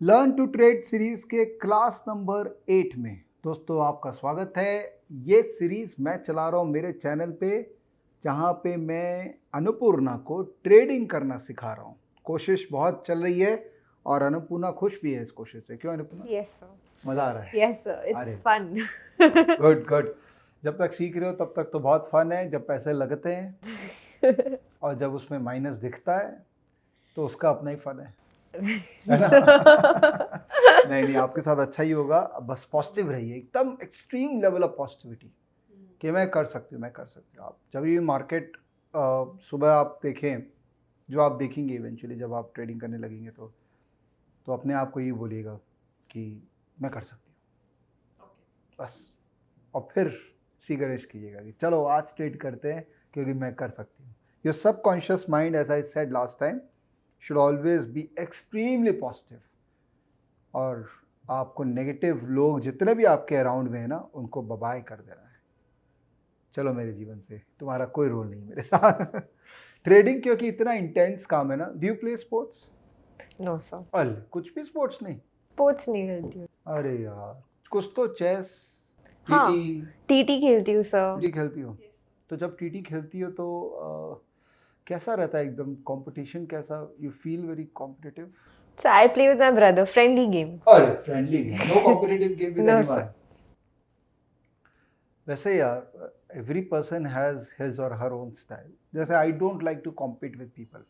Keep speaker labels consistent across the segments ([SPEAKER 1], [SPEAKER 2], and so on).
[SPEAKER 1] Learn to trade series के class number 8 में दोस्तों आपका स्वागत है। ये सीरीज मैं चला रहा हूँ मेरे चैनल पे, जहाँ पे मैं अन्नपूर्णा को ट्रेडिंग करना सिखा रहा हूँ। कोशिश बहुत चल रही है और अन्नपूर्णा खुश भी है इस कोशिश से। क्यों अन्नपूर्णा?
[SPEAKER 2] Yes, sir.
[SPEAKER 1] मज़ा आ रहा है?
[SPEAKER 2] Yes, sir. It's
[SPEAKER 1] अरे
[SPEAKER 2] fun.
[SPEAKER 1] Good good. जब तक सीख रहे हो तब तक तो बहुत फन है, जब पैसे लगते हैं और जब उसमें माइनस दिखता है तो उसका अपना ही फन है ना? नहीं आपके साथ अच्छा ही होगा। बस पॉजिटिव रहिए, एकदम एक्सट्रीम लेवल ऑफ पॉजिटिविटी कि मैं कर सकती हूँ, मैं कर सकती हूँ। आप जब भी मार्केट सुबह आप देखें, जो आप देखेंगे इवेंचुअली जब आप ट्रेडिंग करने लगेंगे तो अपने आप को ये बोलिएगा कि मैं कर सकती हूँ, बस। और फिर सीगरेट कीजिएगा कि चलो आज ट्रेड करते हैं क्योंकि मैं कर सकती हूँ। Your subconscious mind, as I said last time, should always be extremely positive. और आपको नेगेटिव लोग जितने भी आपके अराउंड में है ना, उनको बाय कर देना है। चलो मेरे जीवन से तुम्हारा कोई रोल नहीं मेरे साथ। ट्रेडिंग क्योंकि इतना इंटेंस काम है ना। Do you play sports?
[SPEAKER 2] No, sir.
[SPEAKER 1] अल कुछ भी स्पोर्ट्स नहीं?
[SPEAKER 2] Sports नहीं खेलती हूँ.
[SPEAKER 1] अरे यार, कुछ तो चेस,
[SPEAKER 2] हाँ,
[SPEAKER 1] टीटी
[SPEAKER 2] TT खेलती हूँ, sir.
[SPEAKER 1] टीटी खेलती हो? तो जब टीटी खेलती हो तो कैसा रहता है एकदम कंपटीशन? कैसा you feel? Very competitive?
[SPEAKER 2] So I play with my brother. Friendly game.
[SPEAKER 1] अरे friendly game, no competitive game with
[SPEAKER 2] No,
[SPEAKER 1] anyone?
[SPEAKER 2] sir.
[SPEAKER 1] वैसे यार, एवरी पर्सन हैज हिज और हर ओन स्टाइल। जैसे I don't like to compete with people,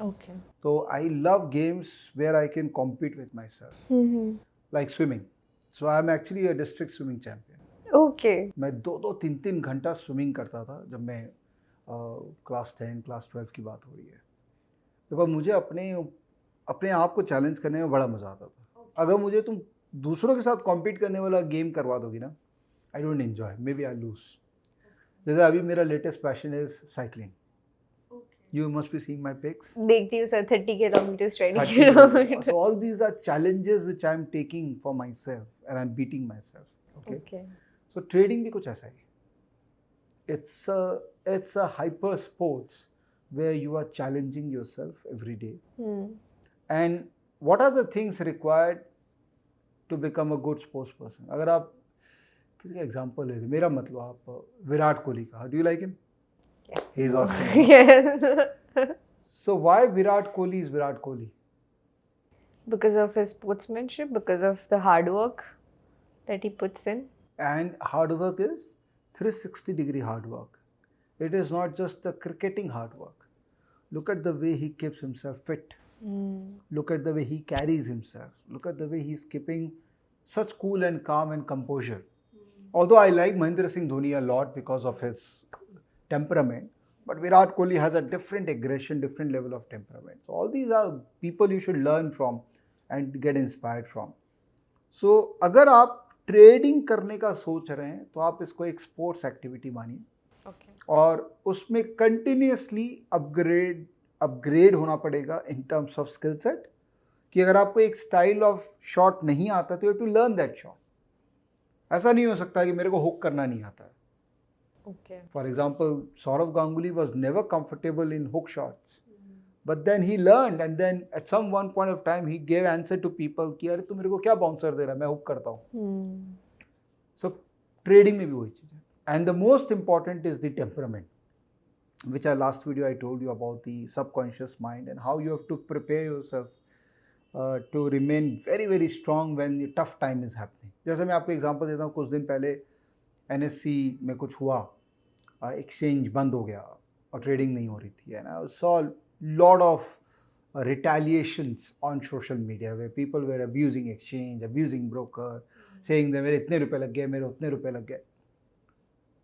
[SPEAKER 2] Okay.
[SPEAKER 1] तो I love games where I can compete with myself,
[SPEAKER 2] Mm-hmm.
[SPEAKER 1] Like swimming. So I am actually a district swimming champion.
[SPEAKER 2] Okay.
[SPEAKER 1] मैं 2-3 घंटा swimming करता था जब मैं class 10 class 12 की बात हो रही है। देखो, मुझे अपने अपने आप को चैलेंज करने में बड़ा मज़ा आता था। अगर मुझे तुम दूसरों के साथ कॉम्पीट करने वाला गेम करवा दोगी ना, I don't enjoy, maybe I lose. जैसे अभी मेरा latest passion is cycling. You must be seeing my pics.
[SPEAKER 2] देखती हूँ sir. 30 kilometers, 20
[SPEAKER 1] 30
[SPEAKER 2] kilometers.
[SPEAKER 1] so all these are challenges which I am taking for myself and I'm beating myself. Okay. So trading भी कुछ ऐसा ही। It's a hyper sports where you are challenging yourself every day. And what are the things required to become a good sports person? अगर आप किसी का example ले, मेरा मतलब आप विराट कोहली का, do you like him? He is awesome.
[SPEAKER 2] Yes.
[SPEAKER 1] So why Virat Kohli is Virat Kohli?
[SPEAKER 2] Because of his sportsmanship, because of the hard work that he puts in.
[SPEAKER 1] And hard work is 360-degree hard work. It is not just the cricketing hard work. Look at the way he keeps himself fit. Look at the way he carries himself. Look at the way he's keeping such cool and calm and composure. Although I like Mahendra Singh Dhoni a lot because of his temperament, but Virat Kohli has a different aggression, different level of temperament. So all these are people you should learn from and get inspired from. So अगर आप trading करने का सोच रहे हैं तो आप इसको एक स्पोर्ट्स एक्टिविटी मानिए।
[SPEAKER 2] Okay.
[SPEAKER 1] और उसमें कंटिन्यूसली अपग्रेड होना पड़ेगा in terms of skill set. कि अगर आपको एक स्टाइल ऑफ शॉट नहीं आता तो you to learn that shot. ऐसा नहीं हो सकता कि मेरे को हुक करना नहीं आता है।
[SPEAKER 2] Okay.
[SPEAKER 1] For example, Saurav Ganguly was never comfortable in hook shots. But then he learned, and then at some one point of time he gave answer to people कि अरे तू मेरे को क्या बाउंसर दे रहा है, मैं हुक करता हूँ। So trading में भी वही चीज़ है। And the most important is the temperament, which last video I told you about the subconscious mind and how you have to prepare yourself to remain very very strong when the tough time is happening. जैसे मैं आपको example देता हूँ, कुछ दिन पहले NSE में कुछ हुआ, एक्सचेंज बंद हो गया और ट्रेडिंग नहीं हो रही थी, and I saw lot of retaliations on social media where people were abusing exchange, abusing broker, saying that मेरे इतने रुपए लग गए, मेरे उतने रुपए लग गए.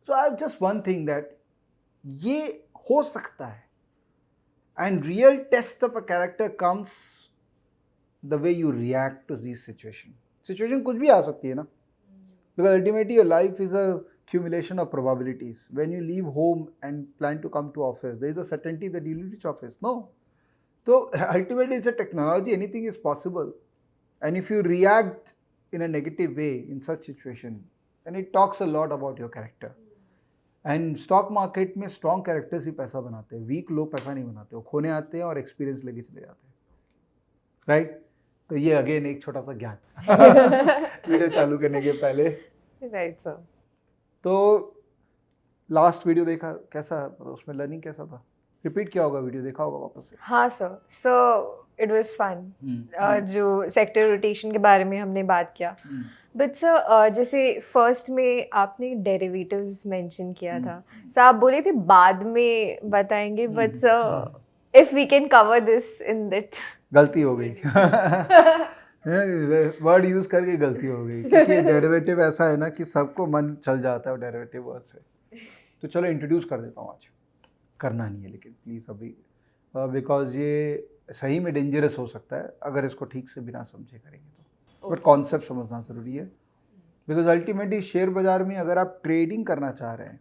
[SPEAKER 1] So I have just one thing that ये हो सकता है, and real test of a character comes the way you react to these situations. Situation कुछ भी आ सकती है ना, because ultimately your life is a accumulation of probabilities. When you leave home and plan to come to office, there is a certainty that you will reach office. No. So ultimately it's a technology, anything is possible. And if you react in a negative way in such situation, then it talks a lot about your character. And stock market में strong characters ही पैसा बनाते हैं, weak लोग पैसा नहीं बनाते, वो खोने आते हैं और experience लेके चले जाते हैं, right? तो ये अगेन एक छोटा सा ज्ञान वीडियो चालू करने के पहले।
[SPEAKER 2] Right sir.
[SPEAKER 1] तो लास्ट वीडियो देखा, कैसा, उसमें लर्निंग कैसा था? रिपीट किया होगा वीडियो, देखा होगा वापस से?
[SPEAKER 2] हाँ sir, so it was fun. जो सेक्टर रोटेशन के बारे में हमने बात किया, बट सर जैसे फर्स्ट में आपने डेरिवेटिव्स मेंशन किया था, सर आप बोले थे बाद में बताएंगे, but sir if we can cover this in that.
[SPEAKER 1] गलती हो गई वर्ड यूज करके गलती हो गई, क्योंकि डेरिवेटिव ऐसा है ना कि सबको मन चल जाता है डेरिवेटिव वर्ड से। तो चलो इंट्रोड्यूस कर देता हूँ आज, करना नहीं है लेकिन प्लीज़ अभी, बिकॉज ये सही में डेंजरस हो सकता है अगर इसको ठीक से बिना समझे करेंगे तो। बट कॉन्सेप्ट समझना ज़रूरी है, बिकॉज अल्टीमेटली शेयर बाज़ार में अगर आप ट्रेडिंग करना चाह रहे हैं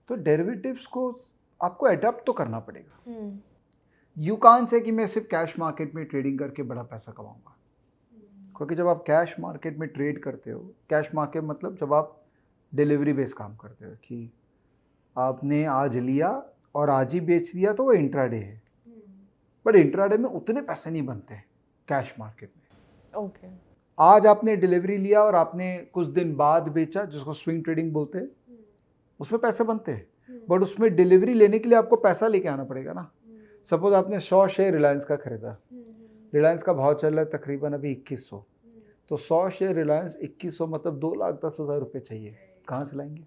[SPEAKER 1] तो डेरिवेटिव्स को आपको अडॉप्ट तो करना पड़ेगा। यू कान से कि मैं सिर्फ कैश मार्केट में ट्रेडिंग करके बड़ा पैसा कमाऊंगा, क्योंकि जब आप कैश मार्केट में ट्रेड करते हो, कैश मार्केट मतलब जब आप डिलीवरी बेस काम करते हो कि आपने आज लिया और आज ही बेच दिया तो वो इंट्राडे है, बट इंट्राडे में उतने पैसे नहीं बनते कैश मार्केट में।
[SPEAKER 2] ओके।
[SPEAKER 1] आज आपने डिलीवरी लिया और आपने कुछ दिन बाद बेचा, जिसको स्विंग ट्रेडिंग बोलते हैं, उसमें पैसे बनते हैं, बट उसमें डिलीवरी लेने के लिए आपको पैसा लेके आना पड़ेगा ना। सपोज आपने 100 शेयर रिलायंस का खरीदा, रिलायंस का भाव चल रहा है तकरीबन अभी 2100, तो 100 शेयर रिलायंस 2100 मतलब 2,10,000 रुपये चाहिए, कहाँ से लाएंगे?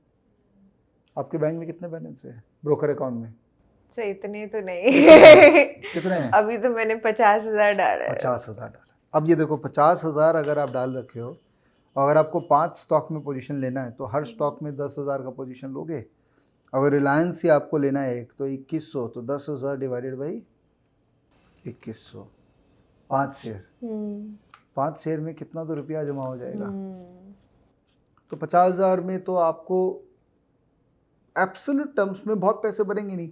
[SPEAKER 1] आपके बैंक में कितने बैलेंस है ब्रोकर अकाउंट में?
[SPEAKER 2] सर इतने तो नहीं
[SPEAKER 1] कितने हैं?
[SPEAKER 2] अभी तो मैंने 50,000 डाला है।
[SPEAKER 1] 50,000 डाला। अब ये देखो 50,000 अगर आप डाल रखे हो, अगर आपको 5 स्टॉक में पोजीशन लेना है तो हर स्टॉक में 10,000 का पोजीशन लोगे। अगर रिलायंस से आपको लेना है एक, तो 2100, तो 10,000 डिवाइडेड बाई 2100, 5 शेयर, 5 शेयर में कितना तो रुपया जमा हो जाएगा। तो 50,000 में तो आपको एब्सोल्यूट टर्म्स में बहुत पैसे बनेंगे नहीं,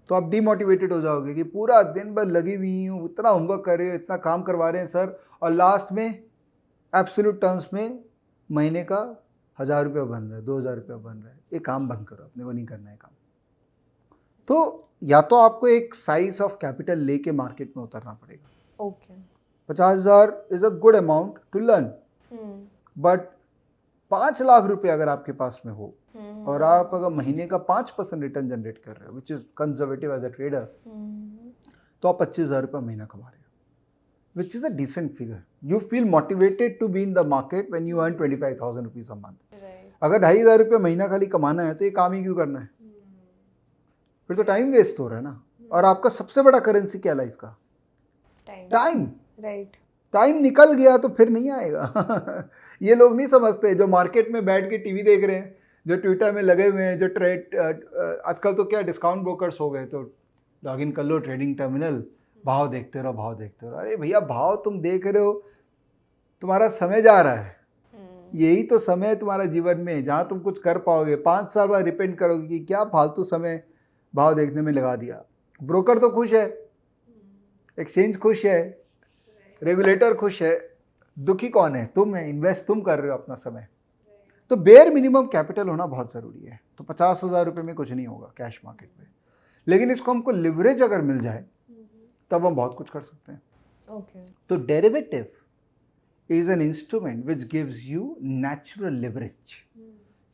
[SPEAKER 1] तो आप डीमोटिवेटेड हो जाओगे कि पूरा दिन भर लगी हुई हूँ, इतना होमवर्क कर रहे हो, इतना काम करवा रहे हैं सर, और लास्ट में एब्सोल्यूट टर्म्स में महीने का 1,000 रुपया बन रहा है, 2,000 रुपया बन रहा है। ये काम बंद करो, अपने को नहीं करना है काम। तो या तो आपको एक साइज ऑफ कैपिटल लेके मार्केट में उतरना पड़ेगा।
[SPEAKER 2] Okay.
[SPEAKER 1] 50,000 is a good amount to learn, but 5 lakh रुपए अगर आपके पास में हो और आप अगर महीने का 5% रिटर्न जनरेट कर रहे हो, which is conservative as a trader, तो आप 25,000 रुपये महीना कमा रहे हो, which is a decent figure. You feel motivated to be in the market when you earn 25,000 rupees a month. अगर 2,500 रुपये महीना खाली कमाना है तो ये काम ही क्यों करना है? फिर तो टाइम वेस्ट हो रहा है ना। और आपका सबसे बड़ा करेंसी क्या लाइफ का? टाइम।
[SPEAKER 2] राइट।
[SPEAKER 1] टाइम निकल गया तो फिर नहीं आएगा ये लोग नहीं समझते, जो मार्केट में बैठ के टीवी देख रहे हैं, जो ट्विटर में लगे हुए हैं, जो ट्रेड आजकल तो क्या डिस्काउंट ब्रोकर्स हो गए, तो लॉग इन कर लो ट्रेडिंग टर्मिनल, भाव देखते रहो, भाव देखते रहो। अरे भैया, भाव तुम देख रहे हो, तुम्हारा समय जा रहा है, यही तो समय है तुम्हारा जीवन में जहाँ तुम कुछ कर पाओगे। 5 साल बाद रिपेंट करोगे कि क्या फालतू समय भाव देखने में लगा दिया। ब्रोकर तो खुश है, एक्सचेंज खुश है, रेगुलेटर खुश है, दुखी कौन है? तुम है, इन्वेस्ट तुम कर रहे हो अपना समय। तो बेयर मिनिमम कैपिटल होना बहुत ज़रूरी है। तो 50,000 रुपये में कुछ नहीं होगा कैश मार्केट में, लेकिन इसको हमको लिवरेज अगर मिल जाए तब हम बहुत कुछ कर सकते हैं।
[SPEAKER 2] ओके।
[SPEAKER 1] तो derivative is an instrument which gives you natural leverage,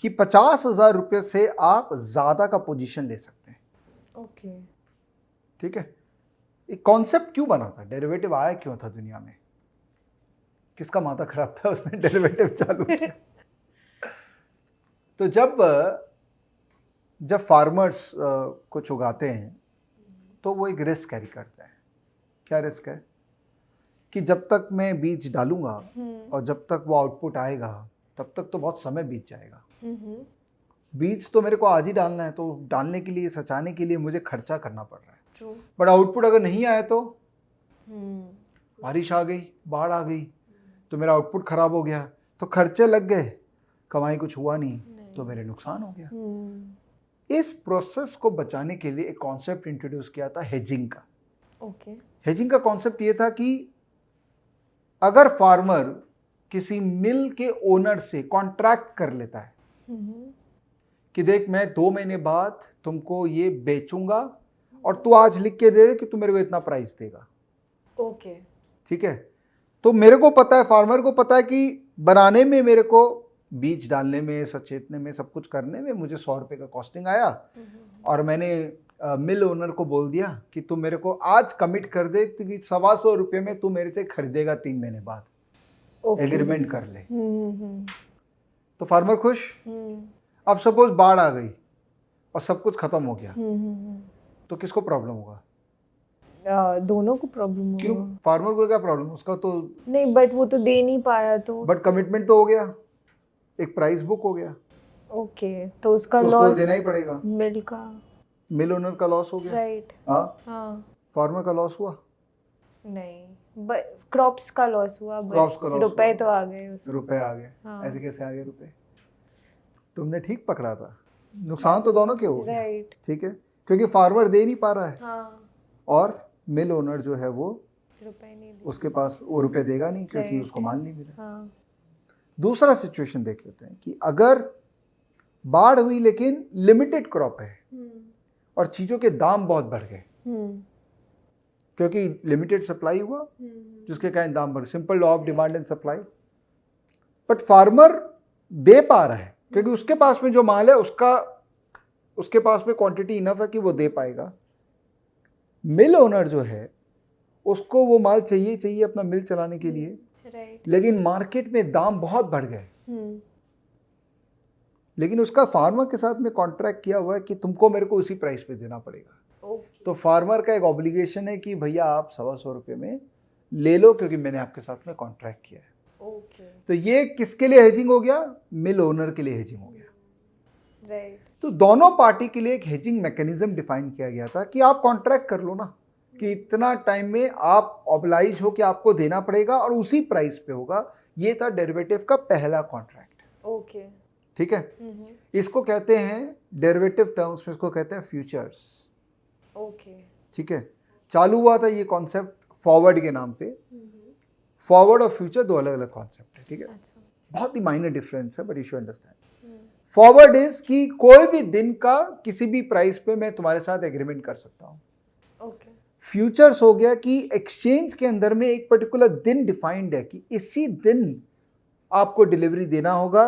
[SPEAKER 1] कि 50,000 रुपये से आप ज़्यादा का पोजीशन ले सकते हैं।
[SPEAKER 2] ओके।
[SPEAKER 1] ठीक है। एक कॉन्सेप्ट क्यों बना था, डेरिवेटिव आया क्यों था दुनिया में? किसका माथा खराब था, उसने डेरिवेटिव चालू किया? तो जब फार्मर्स कुछ उगाते हैं तो वो एक रिस्क कैरी करते हैं। क्या रिस्क है? कि जब तक मैं बीज डालूंगा और जब तक वो आउटपुट आएगा तब तक तो बहुत समय बीत जाएगा। बीज तो मेरे को आज ही डालना है, तो डालने के लिए, सचाने के लिए मुझे खर्चा करना पड़ रहा है। बट आउटपुट अगर नहीं आया तो बारिश आ गई, बाढ़ आ गई, तो मेरा आउटपुट खराब हो गया, तो खर्चे लग गए, कमाई कुछ हुआ नहीं, तो मेरे नुकसान हो गया। इस प्रोसेस को बचाने के लिए एक कॉन्सेप्ट इंट्रोड्यूस किया था हेजिंग का।
[SPEAKER 2] ओके।
[SPEAKER 1] हेजिंग का कॉन्सेप्ट ये था कि अगर फार्मर किसी मिल के ओनर से कॉन्ट्रैक्ट कर लेता है कि देख मैं 2 महीने बाद तुमको ये बेचूंगा और तू आज लिख के दे कि तू मेरे को इतना प्राइस देगा।
[SPEAKER 2] ओके।
[SPEAKER 1] ठीक है। तो मेरे को पता है, फार्मर को पता है कि बनाने में मेरे को बीज डालने में, सचेतने में, सब कुछ करने में मुझे 100 रुपये का कॉस्टिंग आया, और मैंने मिल ओनर को बोल दिया कि तू मेरे को आज कमिट कर दे कि 125 रुपये में तू मेरे से खरीदेगा 3 महीने बाद, एग्रीमेंट कर ले। तो फार्मर खुश। अब सपोज बाढ़ आ गई और सब कुछ खत्म हो गया, तो किसको प्रॉब्लम होगा?
[SPEAKER 2] दोनों को प्रॉब्लम
[SPEAKER 1] क्यों?
[SPEAKER 2] होगा।
[SPEAKER 1] फार्मर को क्या प्रॉब्लम, उसका तो
[SPEAKER 2] नहीं, बट वो तो दे नहीं पाया तो।
[SPEAKER 1] बट कमिटमेंट तो हो गया, एक प्राइस बुक हो गया,
[SPEAKER 2] ओके, तो उसका
[SPEAKER 1] तो उसको
[SPEAKER 2] लॉस
[SPEAKER 1] देना ही पड़ेगा।
[SPEAKER 2] मिल का,
[SPEAKER 1] मिल ओनर का लॉस हो गया,
[SPEAKER 2] राइट।
[SPEAKER 1] हाँ। फार्मर का लॉस हुआ
[SPEAKER 2] नहीं, बट क्रॉप्स का लॉस हुआ,
[SPEAKER 1] क्रॉप्स का लॉस
[SPEAKER 2] रुपए
[SPEAKER 1] हुआ।
[SPEAKER 2] तो आ गए उसको।
[SPEAKER 1] रुपए आ गए।
[SPEAKER 2] हाँ।
[SPEAKER 1] ऐसे कैसे आ गए रुपए? तुमने ठीक पकड़ा था, नुकसान तो दोनों के हो गए,
[SPEAKER 2] राइट।
[SPEAKER 1] ठीक है, क्योंकि फार्मर दे नहीं पा रहा है,
[SPEAKER 2] हाँ,
[SPEAKER 1] और मिल ओनर जो है वो
[SPEAKER 2] रुपए नहीं दिए।
[SPEAKER 1] उसके पास वो रुपए देगा नहीं, क्योंकि
[SPEAKER 2] Right.
[SPEAKER 1] उसको माल नहीं मिला।
[SPEAKER 2] हाँ,
[SPEAKER 1] दूसरा सिचुएशन देख लेते हैं कि अगर बाढ़ हुई लेकिन लिमिटेड क्रॉप है और चीज़ों के दाम बहुत बढ़ गए, क्योंकि लिमिटेड सप्लाई हुआ, जिसके कारण दाम बढ़, simple law of demand and supply. But farmer दे पा रहा है क्योंकि उसके पास में जो माल है उसके पास में क्वांटिटी इनफ है कि वो दे पाएगा। मिल ओनर जो है उसको वो माल चाहिए चाहिए अपना मिल चलाने के लिए,
[SPEAKER 2] राइट।
[SPEAKER 1] लेकिन मार्केट में दाम बहुत बढ़ गए, लेकिन उसका फार्मर के साथ में कॉन्ट्रैक्ट किया हुआ है कि तुमको मेरे को उसी प्राइस पे देना पड़ेगा। तो फार्मर का एक ऑब्लिगेशन है कि भैया आप 125 रुपये में ले लो, क्योंकि मैंने आपके साथ में कॉन्ट्रैक्ट किया है। तो ये किसके लिए हेजिंग हो गया? मिल ओनर के लिए हेजिंग हो गया,
[SPEAKER 2] राइट।
[SPEAKER 1] तो दोनों पार्टी के लिए एक हेजिंग मैकेनिज्म डिफाइन किया गया था कि आप कॉन्ट्रैक्ट कर लो ना कि इतना टाइम में आप ऑब्लाइज हो कि आपको देना पड़ेगा और उसी प्राइस पे होगा। ये था डेरिवेटिव का पहला कॉन्ट्रैक्ट।
[SPEAKER 2] ओके,
[SPEAKER 1] ठीक है, इसको कहते हैं डेरिवेटिव टर्म्स में, इसको कहते हैं फ्यूचर्स।
[SPEAKER 2] ओके,
[SPEAKER 1] ठीक है, चालू हुआ था ये कॉन्सेप्ट फॉरवर्ड के नाम पे। फॉरवर्ड और फ्यूचर दो अलग अलग कॉन्सेप्ट है, ठीक है,
[SPEAKER 2] अच्छा।
[SPEAKER 1] बहुत ही माइनर डिफरेंस है, but you should understand. Forward is कि कोई भी दिन का किसी भी प्राइस पे मैं तुम्हारे साथ एग्रीमेंट कर सकता हूँ।
[SPEAKER 2] ओके,
[SPEAKER 1] फ्यूचर्स हो गया कि एक्सचेंज के अंदर में एक पर्टिकुलर दिन डिफाइंड है कि इसी दिन आपको डिलीवरी देना होगा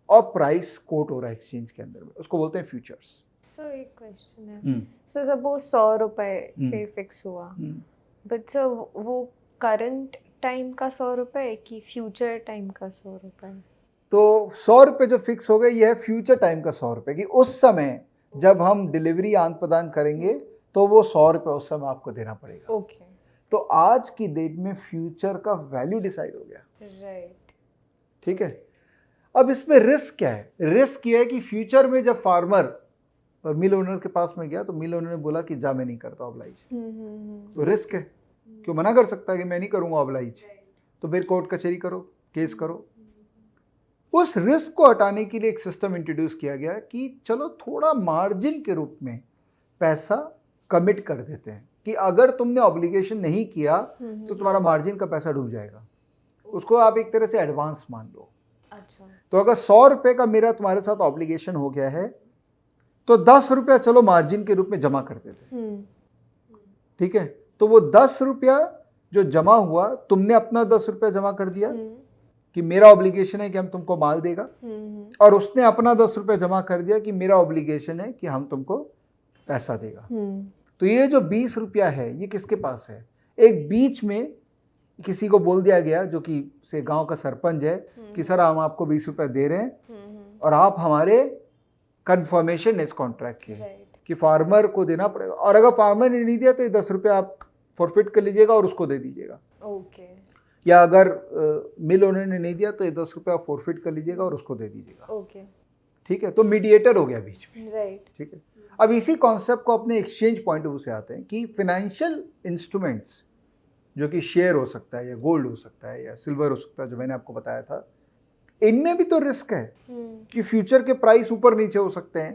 [SPEAKER 1] और प्राइस कोट हो रहा है एक्सचेंज के अंदर में, उसको बोलते हैं फ्यूचर्स।
[SPEAKER 2] सो एक क्वेश्चन है, सो सपोज 100 रुपए पे फिक्स हुआ, बट सर वो करंट टाइम का 100 रुपए कि फ्यूचर टाइम का 100 रुपए?
[SPEAKER 1] तो 100 रुपये जो फिक्स हो गए ये है फ्यूचर टाइम का 100 रुपये, कि उस समय जब हम डिलीवरी आदान प्रदान करेंगे तो वो 100 रुपये उस समय आपको देना पड़ेगा।
[SPEAKER 2] ओके,
[SPEAKER 1] तो आज की डेट में फ्यूचर का वैल्यू डिसाइड हो गया,
[SPEAKER 2] राइट।
[SPEAKER 1] ठीक है। अब इसमें रिस्क क्या है? रिस्क ये है कि फ्यूचर में जब फार्मर मिल ओनर के पास में गया तो मिल ओनर ने बोला कि जा मैं नहीं करता ऑब्लाइज, तो रिस्क है, क्यों मना कर सकता है कि मैं नहीं करूंगा ऑब्लाइज, तो फिर कोर्ट कचहरी करो, केस करो। उस रिस्क को हटाने के लिए एक सिस्टम इंट्रोड्यूस किया गया कि चलो थोड़ा मार्जिन के रूप में पैसा कमिट कर देते हैं कि अगर तुमने ऑब्लिगेशन नहीं किया तो तुम्हारा मार्जिन का पैसा डूब जाएगा, उसको आप एक तरह से एडवांस मान लो।
[SPEAKER 2] अच्छा,
[SPEAKER 1] तो अगर 100 रुपये का मेरा तुम्हारे साथ ऑब्लिगेशन हो गया है तो 10 रुपया चलो मार्जिन के रूप में जमा कर देते, ठीक है। तो वो 10 रुपया जो जमा हुआ, तुमने अपना 10 रुपया जमा कर दिया कि मेरा ऑब्लिगेशन है कि हम तुमको माल देगा, और उसने अपना 10 रुपये जमा कर दिया कि मेरा ऑब्लिगेशन है कि हम तुमको पैसा देगा। तो ये जो 20 रुपया है ये किसके पास है? एक बीच में किसी को बोल दिया गया जो कि से गांव का सरपंच है कि सर हम आपको 20 रुपया दे रहे हैं और आप हमारे कंफर्मेशन इस कॉन्ट्रैक्ट के कि फार्मर को देना पड़ेगा, और अगर फार्मर ने नहीं दिया तो ये 10 रुपया आप फॉरफिट कर लीजिएगा और उसको दे दीजिएगा।
[SPEAKER 2] ओके,
[SPEAKER 1] या अगर मिल ओनर ने नहीं दिया तो ये 10 रुपया फॉरफिट कर लीजिएगा और उसको दे दीजिएगा।
[SPEAKER 2] ओके,
[SPEAKER 1] ठीक है, तो मीडिएटर हो गया बीच में,
[SPEAKER 2] राइट।
[SPEAKER 1] ठीक है। अब इसी कॉन्सेप्ट को अपने एक्सचेंज पॉइंट ऑफ व्यू से आते हैं कि फाइनेंशियल इंस्ट्रूमेंट्स जो कि शेयर हो सकता है या गोल्ड हो सकता है या सिल्वर हो सकता है, जो मैंने आपको बताया था, इनमें भी तो रिस्क है कि फ्यूचर के प्राइस ऊपर नीचे हो सकते हैं,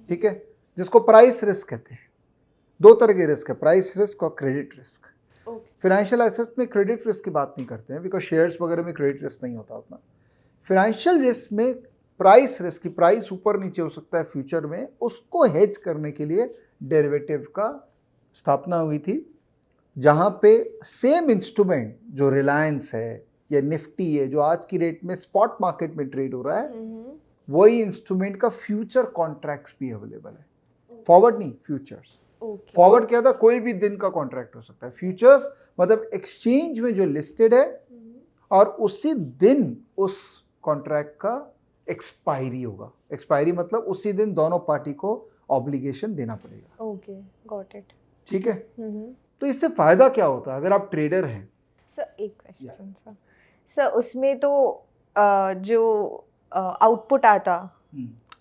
[SPEAKER 1] ठीक है, जिसको प्राइस रिस्क कहते हैं। दो तरह के रिस्क है, प्राइस रिस्क और क्रेडिट रिस्क। फाइनेंशियल एसेट्स में क्रेडिट रिस्क की बात नहीं करते हैं बिकॉज शेयर्स वगैरह में क्रेडिट रिस्क नहीं होता उतना। फाइनेंशियल रिस्क में प्राइस रिस्क की प्राइस ऊपर नीचे हो सकता है फ्यूचर में, उसको हेज करने के लिए डेरिवेटिव का स्थापना हुई थी जहाँ पे सेम इंस्ट्रूमेंट जो रिलायंस है या निफ्टी है जो आज की रेट में स्पॉट मार्केट में ट्रेड हो रहा है, वही इंस्ट्रूमेंट का फ्यूचर कॉन्ट्रैक्ट्स भी अवेलेबल है। फॉरवर्ड नहीं, फ्यूचर्स। फॉरवर्ड क्या था, कोई भी दिन का कॉन्ट्रैक्ट हो सकता है। फ्यूचर्स मतलब एक्सचेंज में जो लिस्टेड है और उसी दिन उस कॉन्ट्रैक्ट का एक्सपायरी होगा। एक्सपायरी मतलब उसी दिन दोनों पार्टी को ऑब्लिगेशन देना पड़ेगा।
[SPEAKER 2] Okay, got it.
[SPEAKER 1] ठीक है, तो इससे फायदा क्या होता है अगर आप ट्रेडर हैं?
[SPEAKER 2] सर एक क्वेश्चन सर, उसमें तो जो आउटपुट आता,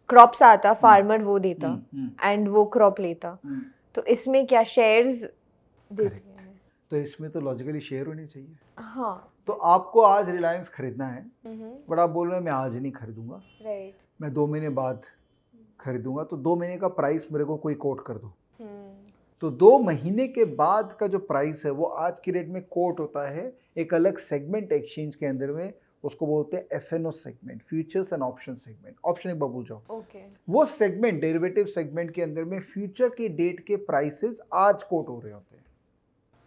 [SPEAKER 2] क्रॉप्स आता, फार्मर वो देता एंड वो क्रॉप लेता, तो इसमें क्या शेयर्स देते हैं?
[SPEAKER 1] तो इसमें तो लॉजिकली शेयर होने चाहिए।
[SPEAKER 2] हाँ,
[SPEAKER 1] तो आपको आज रिलायंस खरीदना है, बट आप बोल रहे हैं मैं आज नहीं खरीदूंगा,
[SPEAKER 2] राइट,
[SPEAKER 1] मैं 2 महीने बाद खरीदूंगा, तो 2 महीने का प्राइस मेरे को कोई कोट कर दो। तो 2 महीने के बाद का जो प्राइस है वो आज की रेट में कोट होता है एक अलग सेगमेंट एक्सचेंज के अंदर में, उसको बोलते हैं FNO segment, futures and option segment. Option एक बार भूल जाओ।
[SPEAKER 2] ओके,
[SPEAKER 1] वो सेगमेंट डेरिवेटिव सेगमेंट के अंदर में फ्यूचर की डेट के प्राइसेस आज कोट हो रहे होते हैं।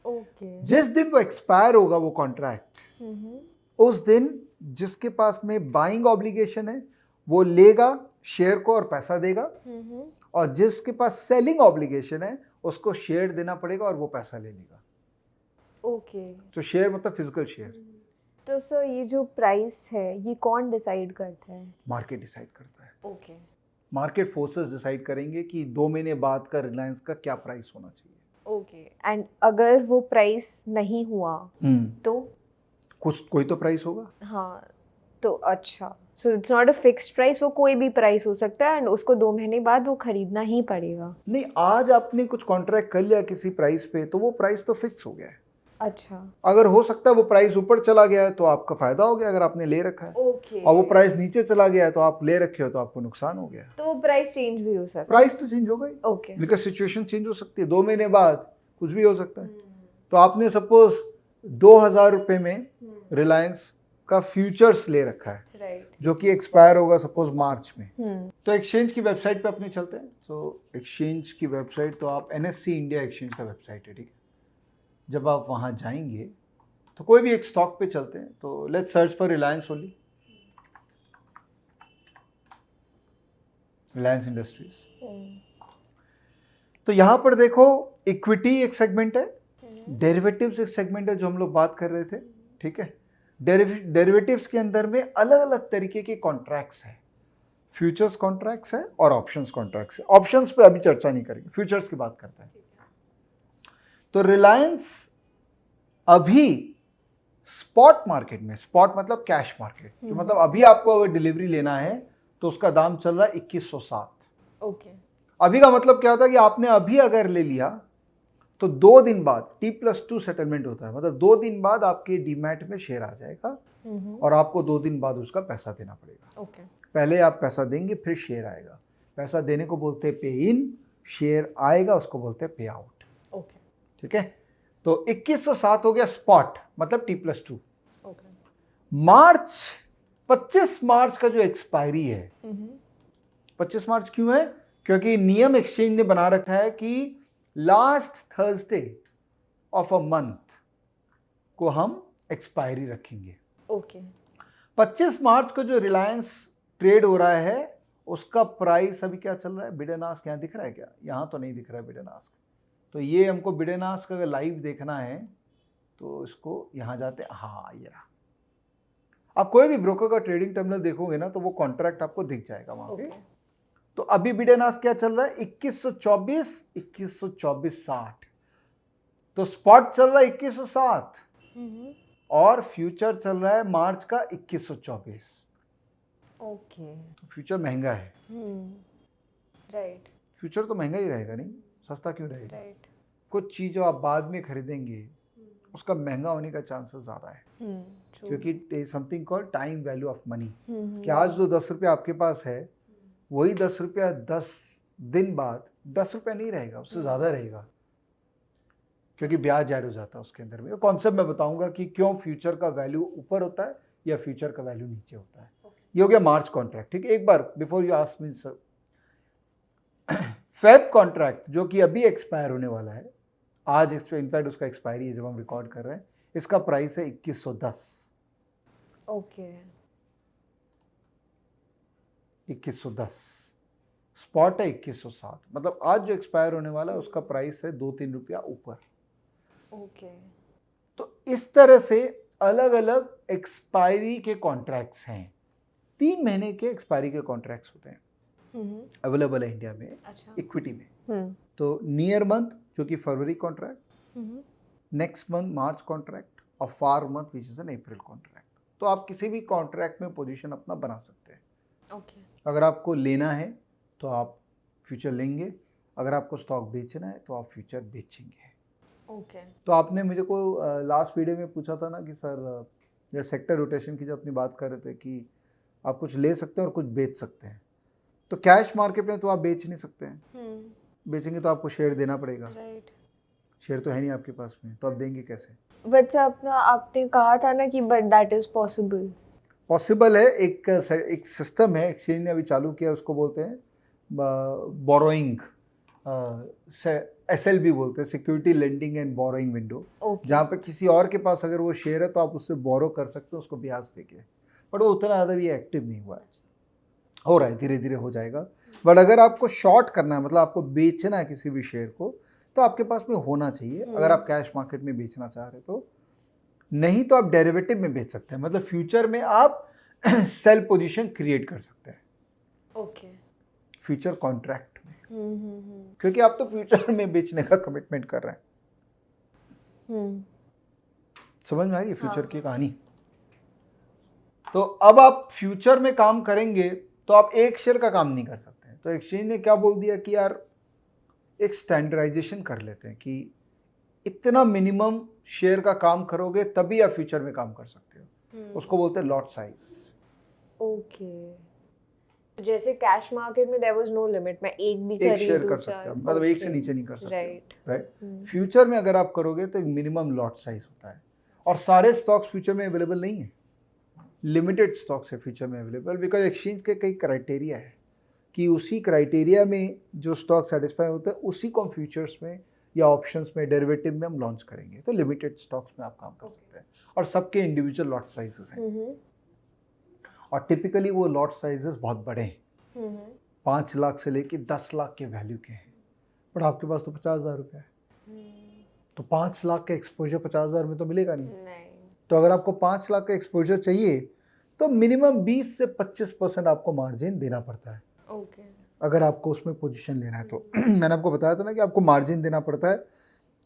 [SPEAKER 2] ओके,
[SPEAKER 1] जिस दिन वो एक्सपायर होगा वो कॉन्ट्रैक्ट, उस दिन जिसके पास में बाइंग ऑब्लिगेशन है वो लेगा शेयर को और पैसा देगा, और जिसके पास सेलिंग ऑब्लिगेशन है उसको शेयर देना पड़ेगा और वो पैसा ले लेगा।
[SPEAKER 2] ओके,
[SPEAKER 1] तो शेयर मतलब फिजिकल शेयर।
[SPEAKER 2] तो सर ये जो प्राइस है ये कौन डिसाइड करता है?
[SPEAKER 1] मार्केट डिसाइड करता है।
[SPEAKER 2] ओके,
[SPEAKER 1] मार्केट फोर्सेस डिसाइड करेंगे कि 2 महीने बाद का रिलायंस का क्या प्राइस होना चाहिए।
[SPEAKER 2] ओके, एंड अगर वो प्राइस नहीं हुआ तो
[SPEAKER 1] कोई तो प्राइस होगा।
[SPEAKER 2] हाँ, तो अच्छा, so it's not a fixed price, वो कोई भी प्राइस हो सकता है एंड उसको 2 महीने बाद वो खरीदना ही पड़ेगा।
[SPEAKER 1] नहीं, आज आपने कुछ कॉन्ट्रैक्ट कर लिया किसी प्राइस पे तो वो प्राइस तो फिक्स हो गया है।
[SPEAKER 2] अच्छा,
[SPEAKER 1] अगर हो सकता है वो प्राइस ऊपर चला गया है तो आपका फायदा हो गया अगर आपने ले रखा है,
[SPEAKER 2] ओके,
[SPEAKER 1] और वो प्राइस नीचे चला गया है तो आप ले रखे हो तो आपको नुकसान हो गया।
[SPEAKER 2] तो प्राइस चेंज भी हो सकता है?
[SPEAKER 1] प्राइस तो चेंज होगा ही,
[SPEAKER 2] ओके,
[SPEAKER 1] बिकॉज सिचुएशन चेंज हो सकती है। 2 महीने बाद कुछ भी हो सकता है। तो आपने सपोज 2000 रुपये में रिलायंस का फ्यूचर्स ले रखा है,
[SPEAKER 2] राइट,
[SPEAKER 1] जो कि एक्सपायर होगा सपोज मार्च में। तो एक्सचेंज की वेबसाइट पे अपने चलते हैं। तो एक्सचेंज की वेबसाइट तो आप NSE इंडिया एक्सचेंज का वेबसाइट है, ठीक है। जब आप वहाँ जाएंगे तो कोई भी एक स्टॉक पे चलते हैं। तो let's search for Reliance only, Reliance industries. तो यहाँ पर देखो इक्विटी एक सेगमेंट है, डेरिवेटिव्स एक सेगमेंट है जो हम लोग बात कर रहे थे, ठीक है। डेरिवेटिव्स के अंदर में अलग अलग तरीके के कॉन्ट्रैक्ट्स हैं, फ्यूचर्स कॉन्ट्रैक्ट्स है और ऑप्शंस कॉन्ट्रैक्ट्स है। ऑप्शंस पे अभी चर्चा नहीं करेंगे, फ्यूचर्स की बात करते हैं। तो रिलायंस अभी स्पॉट मार्केट में, स्पॉट मतलब कैश मार्केट, जो मतलब अभी आपको अगर डिलीवरी लेना है तो उसका दाम चल रहा है 2107।
[SPEAKER 2] ओके,
[SPEAKER 1] अभी का मतलब क्या होता है कि आपने अभी अगर ले लिया तो 2 दिन बाद T+2 सेटलमेंट होता है, मतलब 2 दिन बाद आपके डीमैट में शेयर आ जाएगा और आपको 2 दिन बाद उसका पैसा देना पड़ेगा।
[SPEAKER 2] ओके,
[SPEAKER 1] पहले आप पैसा देंगे फिर शेयर आएगा। पैसा देने को बोलते हैं पे इन, शेयर आएगा उसको बोलते हैं पे आउट।
[SPEAKER 2] ओके,
[SPEAKER 1] ठीक है। तो 2107 हो गया स्पॉट मतलब T+2।
[SPEAKER 2] ओके,
[SPEAKER 1] मार्च 25 मार्च का जो एक्सपायरी है, 25 मार्च क्यों है? क्योंकि नियम एक्सचेंज ने बना रखा है कि last Thursday of a month को हम एक्सपायरी रखेंगे।
[SPEAKER 2] ओके,
[SPEAKER 1] 25 मार्च को जो रिलायंस ट्रेड हो रहा है उसका प्राइस अभी क्या चल रहा है? बिड एंड आस्क यहाँ दिख रहा है क्या? यहाँ तो नहीं दिख रहा है बिड एंड आस्क। तो ये हमको बिड एंड आस्क अगर लाइव देखना है तो इसको यहाँ जाते हैं, हाँ ये रहा। आप कोई भी ब्रोकर का ट्रेडिंग टर्मिनल देखोगे ना तो वो कॉन्ट्रैक्ट आपको दिख जाएगा वहाँ पे। तो अभी बिड एंड आस्क क्या चल रहा है? 2124, 2124.60। तो स्पॉट चल रहा है 2107 और फ्यूचर चल रहा है मार्च का 2124।
[SPEAKER 2] ओके,
[SPEAKER 1] तो फ्यूचर महंगा है।
[SPEAKER 2] राइट,
[SPEAKER 1] फ्यूचर तो महंगा ही रहेगा, नहीं सस्ता क्यों रहेगा?
[SPEAKER 2] राइट,
[SPEAKER 1] कुछ चीज़ जो आप बाद में खरीदेंगे उसका महंगा होने का चांसेस ज़्यादा है, क्योंकि something called time value of money. कि आज जो 10 रुपये आपके पास है वही 10 रुपया 10 दिन बाद 10 रुपया नहीं रहेगा, उससे ज़्यादा रहेगा, क्योंकि ब्याज ऐड हो जाता है उसके अंदर में। कॉन्सेप्ट मैं बताऊंगा कि क्यों फ्यूचर का वैल्यू ऊपर होता है या फ्यूचर का वैल्यू नीचे होता है। ये हो गया मार्च कॉन्ट्रैक्ट, ठीक है। एक बार before you ask me sir, Feb contract जो कि अभी एक्सपायर होने वाला है आज इनफैक्ट उसका एक्सपायरी है जब हम रिकॉर्ड कर रहे हैं। इसका प्राइस है 2110।
[SPEAKER 2] ओके
[SPEAKER 1] 2110 स्पॉट है 2160, मतलब आज जो एक्सपायर होने वाला है उसका प्राइस है 2-3 रुपया ऊपर।
[SPEAKER 2] ओके
[SPEAKER 1] तो इस तरह से अलग अलग एक्सपायरी के कॉन्ट्रैक्ट्स हैं। 3 महीने के एक्सपायरी के कॉन्ट्रैक्ट्स होते हैं अवेलेबल है इंडिया में
[SPEAKER 2] अच्छा
[SPEAKER 1] इक्विटी में। तो नियर मंथ जो कि फरवरी contract, next month March contract और far month which is an April contract. तो आप किसी भी कॉन्ट्रैक्ट में पोजीशन अपना बना सकते हैं।
[SPEAKER 2] ओके
[SPEAKER 1] अगर आपको लेना है तो आप फ्यूचर लेंगे, अगर आपको स्टॉक बेचना है तो आप फ्यूचर बेचेंगे।
[SPEAKER 2] ओके
[SPEAKER 1] तो आपने मुझे को लास्ट वीडियो में पूछा था ना कि सर या सेक्टर रोटेशन की जब अपनी बात कर रहे थे कि आप कुछ ले सकते हैं और कुछ बेच सकते हैं। तो कैश मार्केट में तो आप बेच नहीं सकते हैं, बेचेंगे तो आपको शेयर देना पड़ेगा।
[SPEAKER 2] राइट
[SPEAKER 1] शेयर तो है नहीं आपके पास में, तो आप देंगे कैसे?
[SPEAKER 2] बट अपना आपने कहा था ना कि but that is possible.
[SPEAKER 1] Possible है। एक सिस्टम है एक्सचेंज ने अभी चालू किया, उसको बोलते हैं बोरोइंग, SLB बोलते हैं, security lending and borrowing window, जहाँ पे किसी और के पास अगर वो शेयर है तो आप उससे बोरो कर सकते हो उसको ब्याज देके। बट वो उतना ज़्यादा भी एक्टिव नहीं हुआ है, हो रहा है, धीरे धीरे हो जाएगा। बट अगर आपको शॉर्ट करना है, मतलब आपको बेचना है किसी भी शेयर को, तो आपके पास में होना चाहिए अगर आप कैश मार्केट में बेचना चाह रहे तो। नहीं तो आप डेरिवेटिव में बेच सकते हैं, मतलब फ्यूचर में आप सेल पोजीशन क्रिएट कर सकते हैं।
[SPEAKER 2] ओके
[SPEAKER 1] फ्यूचर कॉन्ट्रैक्ट में, क्योंकि आप तो फ्यूचर में बेचने का कमिटमेंट कर रहे हैं। समझ में आ रही है फ्यूचर की कहानी? तो अब आप फ्यूचर में काम करेंगे तो आप एक शेयर का काम नहीं कर सकते हैं। तो एक्सचेंज ने क्या बोल दिया कि यार एक स्टैंडर्डाइजेशन कर लेते हैं कि इतना मिनिमम शेयर का काम करोगे तभी आप फ्यूचर में काम कर सकते हो। उसको बोलते हैं लॉट साइज।
[SPEAKER 2] ओके जैसे कैश मार्केट में देयर वाज नो लिमिट, मैं एक भी
[SPEAKER 1] एक शेयर कर सकते हैं, मतलब एक से नीचे नहीं कर सकते। राइट। फ्यूचर में अगर आप करोगे तो एक मिनिमम लॉट साइज होता है, और सारे स्टॉक्स फ्यूचर में अवेलेबल नहीं है, लिमिटेड स्टॉक्स है फ्यूचर में अवेलेबल, बिकॉज एक्सचेंज के कई क्राइटेरिया है कि उसी क्राइटेरिया में जो स्टॉक सेटिस्फाई होते हैं उसी को हम फ्यूचर्स में या ऑप्शंस में, डेरिवेटिव में हम लॉन्च करेंगे। तो लिमिटेड स्टॉक्स में आप काम कर सकते हैं, और सबके इंडिविजुअल लॉट साइजेस हैं, और टिपिकली वो लॉट साइजेस बहुत बड़े हैं, 5 लाख से लेके 10 लाख के वैल्यू के हैं। बट आपके पास तो 50,000 रुपये है, तो 5 लाख का एक्सपोजर 50,000 में तो मिलेगा नहीं। तो अगर आपको 5 लाख का एक्सपोजर चाहिए तो मिनिमम 20 से 25% आपको मार्जिन देना पड़ता है।
[SPEAKER 2] ओके
[SPEAKER 1] अगर आपको उसमें पोजीशन लेना है तो मैंने आपको बताया था ना कि आपको मार्जिन देना पड़ता है,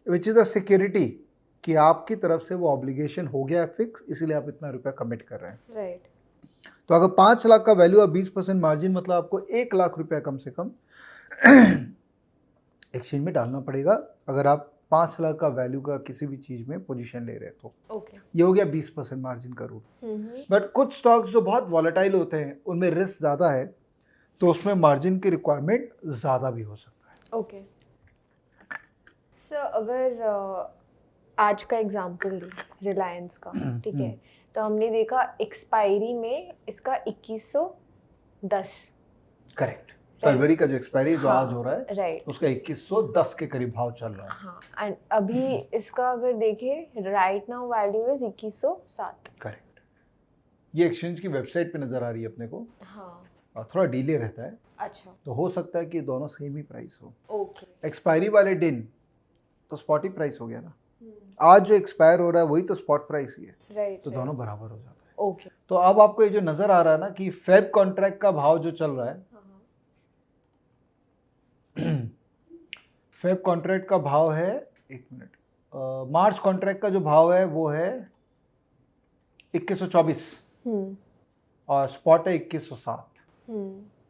[SPEAKER 1] विच इज़ अ सिक्योरिटी कि आपकी तरफ से वो ऑब्लिगेशन हो गया है फिक्स, इसीलिए आप इतना रुपया कमिट कर रहे हैं।
[SPEAKER 2] राइट।
[SPEAKER 1] तो अगर 5 लाख का वैल्यू और 20% मार्जिन, मतलब आपको 1 लाख रुपया कम से कम एक्सचेंज में डालना पड़ेगा अगर आप 5 लाख का वैल्यू का किसी भी चीज़ में पोजीशन ले रहे हैं तो।
[SPEAKER 2] ओके
[SPEAKER 1] ये हो गया 20% मार्जिन का रूल। बट कुछ स्टॉक्स जो बहुत वॉलेटाइल होते हैं उनमें रिस्क ज़्यादा है, तो उसमें मार्जिन की रिक्वायरमेंट ज़्यादा भी हो सकता है।
[SPEAKER 2] ओके सर अगर आज का एग्जांपल लें रिलायंस का, ठीक है, तो हमने देखा एक्सपायरी में इसका 2110।
[SPEAKER 1] करेक्ट। फरवरी का जो एक्सपायरी जो आज हो रहा है,
[SPEAKER 2] राइट,
[SPEAKER 1] उसका 2110 के करीब भाव चल रहा है।
[SPEAKER 2] हाँ, एंड अभी इसका अगर देखें right now value is 2107।
[SPEAKER 1] Correct. ये एक्सचेंज की वेबसाइट पे नज़र आ रही है अपने को।
[SPEAKER 2] हाँ,
[SPEAKER 1] और थोड़ा डिले रहता है,
[SPEAKER 2] अच्छा,
[SPEAKER 1] तो हो सकता है कि दोनों सेम ही प्राइस हो।
[SPEAKER 2] ओके,
[SPEAKER 1] एक्सपायरी वाले दिन तो स्पॉट ही प्राइस हो गया ना, आज जो एक्सपायर हो रहा है वही तो स्पॉट प्राइस ही है,
[SPEAKER 2] राइट,
[SPEAKER 1] तो दोनों बराबर हो जाता है।
[SPEAKER 2] ओके।
[SPEAKER 1] तो अब आपको ये जो नज़र आ रहा है ना कि फेब कॉन्ट्रैक्ट का भाव जो चल रहा है, फेब कॉन्ट्रैक्ट का भाव है, एक मिनट, मार्च कॉन्ट्रैक्ट का जो भाव है वो है 2124 और स्पॉट है 2107।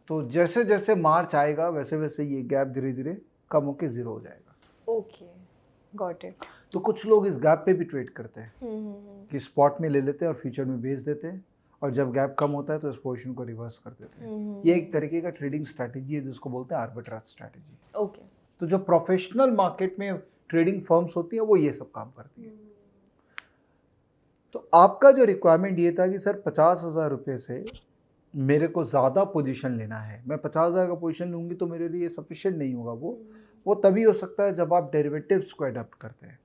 [SPEAKER 1] तो जैसे जैसे मार्च आएगा वैसे वैसे ये गैप धीरे धीरे कम होके जीरो हो जाएगा।
[SPEAKER 2] Okay, got it.
[SPEAKER 1] तो कुछ लोग इस गैप पे भी ट्रेड करते हैं कि स्पॉट में ले लेते हैं और फ्यूचर में बेच देते हैं, और जब गैप कम होता है तो इस पोजीशन को रिवर्स कर देते हैं। ये एक तरीके का ट्रेडिंग स्ट्रैटेजी है जिसको बोलते हैं आर्बिट्राज स्ट्रैटेजी।
[SPEAKER 2] ओके,
[SPEAKER 1] तो जो प्रोफेशनल मार्केट में ट्रेडिंग फर्म्स होती हैं वो ये सब काम करती हैं। तो आपका जो रिक्वायरमेंट ये था कि सर 50,000 रुपये से मेरे को ज़्यादा पोजीशन लेना है, मैं 50,000 का पोजीशन लूँगी तो मेरे लिए सफिशिएंट नहीं होगा वो, वो तभी हो सकता है जब आप डेरिवेटिव्स को अडॉप्ट करते हैं।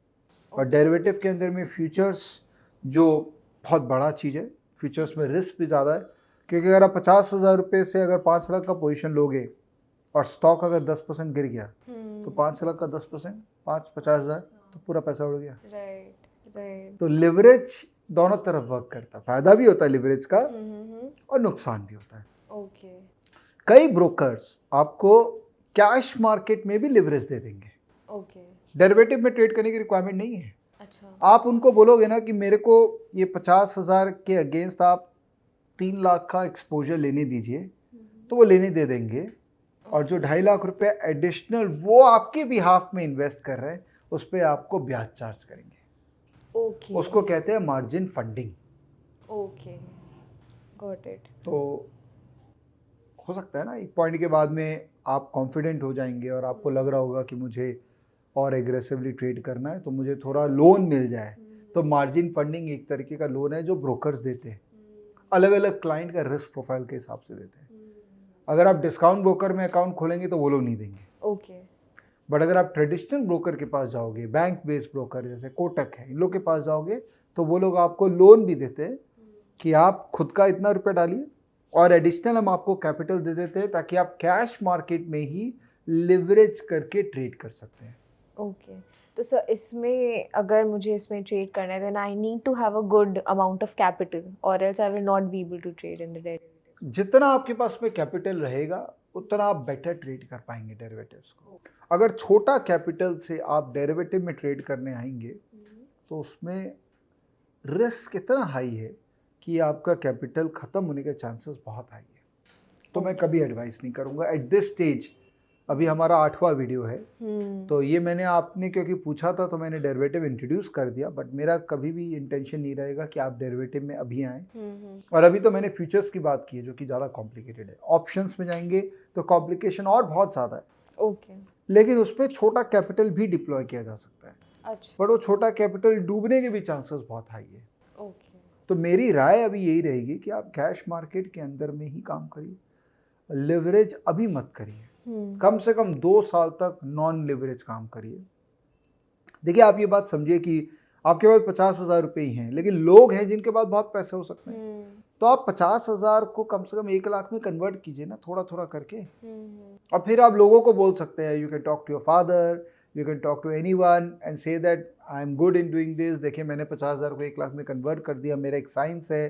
[SPEAKER 1] और डेरिवेटिव के अंदर में फ्यूचर्स जो बहुत बड़ा चीज़ है, फ्यूचर्स में रिस्क भी ज़्यादा है, क्योंकि अगर आप 50,000 रुपये से अगर 5 लाख का पोजीशन लोगे और स्टॉक अगर 10% गिर गया तो 5 लाख का 10% 50,000 तो पूरा पैसा उड़ गया।
[SPEAKER 2] राइट।
[SPEAKER 1] तो लिवरेज दोनों तरफ वर्क करता है, फायदा भी होता है लिवरेज का और नुकसान भी होता है।
[SPEAKER 2] ओके।
[SPEAKER 1] कई ब्रोकर्स आपको कैश मार्केट में भी लिवरेज दे देंगे।
[SPEAKER 2] ओके।
[SPEAKER 1] डेरिवेटिव में ट्रेड करने की रिक्वायरमेंट नहीं है।
[SPEAKER 2] अच्छा।
[SPEAKER 1] आप उनको बोलोगे ना कि मेरे को ये 50,000 के अगेंस्ट आप 3 लाख का एक्सपोजर लेने दीजिए, तो वो लेने दे देंगे। और जो 2.5 लाख रुपए एडिशनल वो आपके बिहाफ में इन्वेस्ट कर रहे हैं, उस पर आपको ब्याज चार्ज करेंगे।
[SPEAKER 2] ओके।
[SPEAKER 1] उसको कहते हैं margin funding.
[SPEAKER 2] Okay, got it.
[SPEAKER 1] तो हो सकता है ना एक पॉइंट के बाद में आप कॉन्फिडेंट हो जाएंगे और आपको लग रहा होगा कि मुझे और एग्रेसिवली ट्रेड करना है, तो मुझे थोड़ा लोन मिल जाए। तो मार्जिन फंडिंग एक तरीके का लोन है जो ब्रोकर्स देते हैं, अलग अलग क्लाइंट का रिस्क प्रोफाइल के हिसाब से देते हैं। अगर आप डिस्काउंट ब्रोकर में अकाउंट खोलेंगे तो वो लोग नहीं देंगे।
[SPEAKER 2] ओके।
[SPEAKER 1] बट अगर आप ट्रेडिशनल ब्रोकर के पास जाओगे, बैंक बेस्ड ब्रोकर जैसे कोटक है, इन लोग के पास जाओगे, तो वो लोग आपको लोन भी देते हैं कि आप खुद का इतना रुपये डालिए और एडिशनल हम आपको कैपिटल दे देते हैं ताकि आप कैश मार्केट में ही लिवरेज करके ट्रेड कर सकते हैं।
[SPEAKER 2] ओके। तो सर इसमें अगर मुझे इसमें ट्रेड करना है, then I need to have a good amount of capital और else I will not be able to trade in the derivative.
[SPEAKER 1] जितना आपके पास में कैपिटल रहेगा उतना आप बेटर ट्रेड कर पाएंगे डेरिवेटिव्स को। अगर छोटा कैपिटल से आप डेरिवेटिव में ट्रेड करने आएंगे तो उसमें रिस्क इतना हाई है कि आपका कैपिटल ख़त्म होने के चांसेस बहुत हाई है। तो मैं कभी एडवाइस नहीं करूँगा एट दिस स्टेज। अभी हमारा 8वां वीडियो है, तो ये मैंने आपने क्योंकि पूछा था तो मैंने डेरिवेटिव इंट्रोड्यूस कर दिया, बट मेरा कभी भी इंटेंशन नहीं रहेगा कि आप डेरिवेटिव में अभी आएँ। और अभी तो मैंने फ्यूचर्स की बात की है जो कि ज़्यादा कॉम्प्लिकेटेड है। ऑप्शंस में जाएंगे तो कॉम्प्लिकेशन और बहुत ज़्यादा है।
[SPEAKER 2] ओके।
[SPEAKER 1] लेकिन उस पर छोटा कैपिटल भी डिप्लॉय किया जा सकता है,
[SPEAKER 2] अच्छा।
[SPEAKER 1] बट वो छोटा कैपिटल डूबने के भी चांसेस बहुत हाई है।
[SPEAKER 2] ओके।
[SPEAKER 1] तो मेरी राय अभी यही रहेगी कि आप कैश मार्केट के अंदर में ही काम करिए, लिवरेज अभी मत करिए। कम से कम 2 साल तक नॉन लिवरेज काम करिए। देखिए आप ये बात समझिए कि आपके पास 50,000 रुपये ही हैं, लेकिन लोग हैं जिनके पास बहुत पैसे हो सकते हैं। तो आप 50,000 को कम से कम 1 लाख में कन्वर्ट कीजिए ना, थोड़ा थोड़ा करके। और फिर आप लोगों को बोल सकते हैं, you can talk to your father, you can talk to anyone and say that I am good in doing this. देखिए मैंने 50,000 को 1 लाख में कन्वर्ट कर दिया, मेरा एक साइंस है।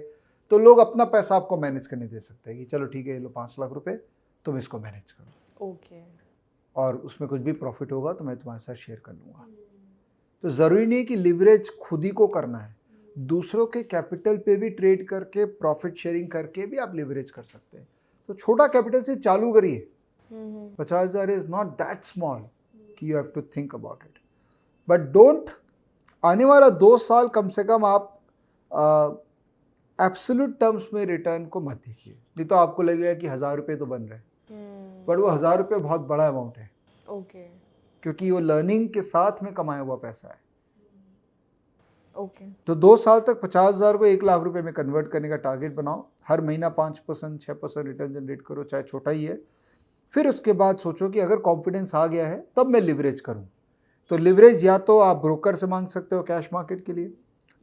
[SPEAKER 1] तो लोग अपना पैसा आपको मैनेज करने दे सकते हैं कि चलो ठीक है, ये लो 5 लाख रुपए, तुम इसको मैनेज करो।
[SPEAKER 2] ओके।
[SPEAKER 1] और उसमें कुछ भी प्रॉफिट होगा तो मैं तुम्हारे साथ शेयर कर लूँगा। तो ज़रूरी नहीं कि लिवरेज खुद ही को करना है, दूसरों के कैपिटल पे भी ट्रेड करके प्रॉफिट शेयरिंग करके भी आप लिवरेज कर सकते हैं। तो छोटा कैपिटल से चालू करिए। 50,000 इज नॉट दैट स्मॉल कि you have to think about it, but don't आने वाला 2 साल कम से कम आप एब्सोल्यूट टर्म्स में रिटर्न को मत देखिए। नहीं तो आपको लगेगा कि 1,000 रुपये तो बन रहे हैं, बट वो 1,000 रुपये बहुत बड़ा अमाउंट है।
[SPEAKER 2] ओके।
[SPEAKER 1] क्योंकि वो लर्निंग के साथ में कमाया हुआ पैसा है।
[SPEAKER 2] ओके।
[SPEAKER 1] तो 2 साल तक 50,000 को 1 लाख रुपए में कन्वर्ट करने का टारगेट बनाओ। हर महीना 5% 6% रिटर्न जनरेट करो, चाहे छोटा ही है। फिर उसके बाद सोचो कि अगर कॉन्फिडेंस आ गया है तब मैं लिवरेज करूं। तो लिवरेज या तो आप ब्रोकर से मांग सकते हो कैश मार्केट के लिए,